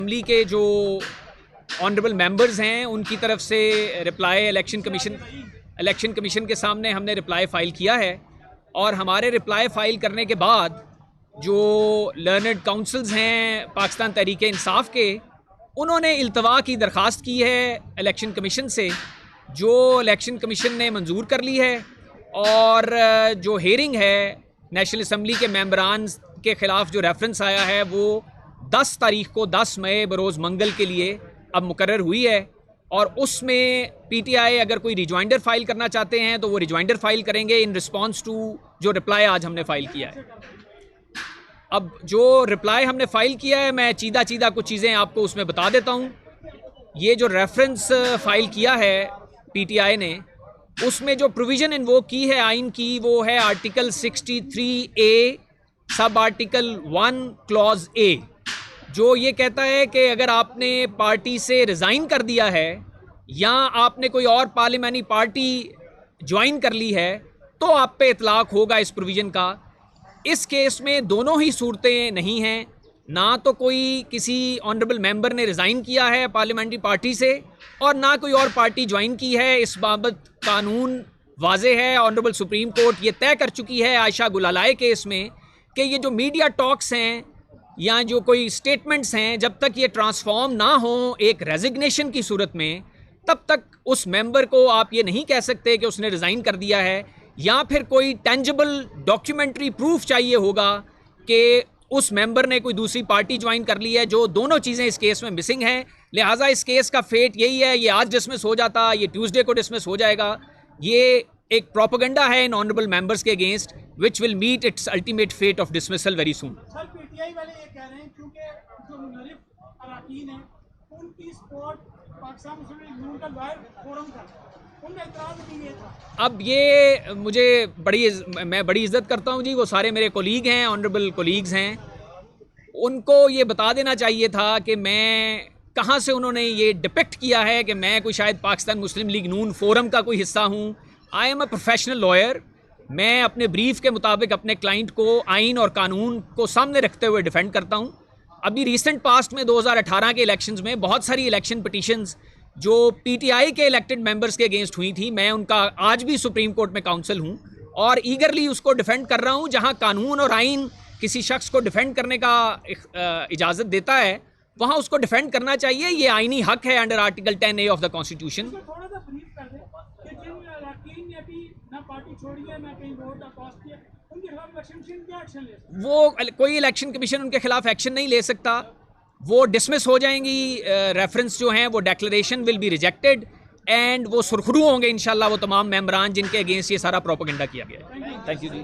Assembly के जो honourable members हैं उनकी तरफ से रिप्लाई इलेक्शन कमीशन के सामने हमने रिप्लाई फ़ाइल किया है। और हमारे रिप्लाई फ़ाइल करने के बाद जो लर्नड काउंसिल्स हैं पाकिस्तान तहरीक इंसाफ के, उन्होंने इल्तवा की दरख्वास्त की है इलेक्शन कमीशन से, जो इलेक्शन कमीशन ने मंजूर कर ली है। और जो हेयरिंग है नेशनल असम्बली के मेंबरान के ख़िलाफ़ जो रेफरेंस आया है वो 10 तारीख को 10 मई बरोज़ मंगल के लिए अब मुकर्रर हुई है। और उसमें पीटीआई अगर कोई रिजॉइंडर फ़ाइल करना चाहते हैं तो वो रिजॉइंडर फ़ाइल करेंगे इन रिस्पॉन्स टू जो रिप्लाई आज हमने फ़ाइल किया है। अब जो रिप्लाई हमने फ़ाइल किया है मैं चीदा कुछ चीज़ें आपको उसमें बता देता हूँ। ये जो रेफरेंस फ़ाइल किया है पीटीआई ने, उसमें जो प्रोविज़न इन्वोक की है आइन की वो है article 63A sub article 1 clause A, जो ये कहता है कि अगर आपने पार्टी से रिज़ाइन कर दिया है या आपने कोई और पार्लियामेंट्री पार्टी ज्वाइन कर ली है तो आप पे इतलाक़ होगा इस प्रोविज़न का। इस केस में दोनों ही सूरतें नहीं हैं, ना तो कोई किसी ऑनरेबल मेंबर ने रिज़ाइन किया है पार्लियामेंट्री पार्टी से और ना कोई और पार्टी ज्वाइन की है। इस बाबत कानून वाज़े है, ऑनरेबल सुप्रीम कोर्ट ये तय कर चुकी है आयशा गुलालाए केस में कि ये जो मीडिया टॉक्स हैं या जो कोई स्टेटमेंट्स हैं, जब तक ये ट्रांसफॉर्म ना हो एक रेजिग्नेशन की सूरत में, तब तक उस मेंबर को आप ये नहीं कह सकते कि उसने रिज़ाइन कर दिया है। या फिर कोई टेंजिबल डॉक्यूमेंट्री प्रूफ चाहिए होगा कि उस मेंबर ने कोई दूसरी पार्टी ज्वाइन कर ली है, जो दोनों चीज़ें इस केस में मिसिंग हैं। लिहाजा इस केस का फेट यही है, ये आज डिसमिस हो जाता, ये ट्यूसडे को डिसमिस हो जाएगा। ये एक प्रोपेगेंडा है इन ऑनरेबल मेंबर्स के against which will meet its ultimate fate of dismissal very soon. Sir PTI वाले ये कह रहे हैं क्योंकि जो मुनरिफ अराकीन हैं उनकी सपोर्ट पाकिस्तान मुस्लिम लीग नून का लॉयर फोरम का, उनका इतराज़ भी ये था। अब ये मैं बड़ी इज़्ज़त करता हूँ जी, वो सारे मेरे कोलीग हैं, ऑनरेबल कोलीग्स हैं। उनको ये बता देना चाहिए था कि मैं कहाँ से उन्होंने ये डिपिक्ट किया है कि मैं कोई शायद पाकिस्तान मुस्लिम लीग नून फोरम का कोई हिस्सा हूँ। I am a professional lawyer. मैं अपने ब्रीफ के मुताबिक अपने क्लाइंट को आइन और कानून को सामने रखते हुए डिफेंड करता हूँ। अभी रिसेंट पास्ट में 2018 के इलेक्शंस में बहुत सारी इलेक्शन पिटीशंस जो पीटीआई के इलेक्टेड मेंबर्स के अगेंस्ट हुई थी, मैं उनका आज भी सुप्रीम कोर्ट में काउंसिल हूँ और ईगरली उसको डिफेंड कर रहा हूँ। जहाँ कानून और आइन किसी शख्स को डिफेंड करने का इजाज़त देता है वहाँ उसको डिफेंड करना चाहिए। ये आइनी हक है under article 10A of the constitution. थोड़ा सा ब्रीफ कर दें कि जिन अराकीन ने अभी ना पार्टी छोड़ी है ना कहीं वोट कास्ट किया, उनके खिलाफ इलेक्शन कमीशन क्या एक्शन ले सकता है? वो कोई इलेक्शन कमीशन उनके खिलाफ एक्शन नहीं ले सकता, वो डिसमिस हो जाएंगी। रेफरेंस जो हैं वो declaration will be rejected and वो सुरखरू होंगे इंशाल्लाह वो तमाम मेंबरान जिनके अगेंस्ट ये सारा प्रोपेगेंडा किया गया है। Thank you ji.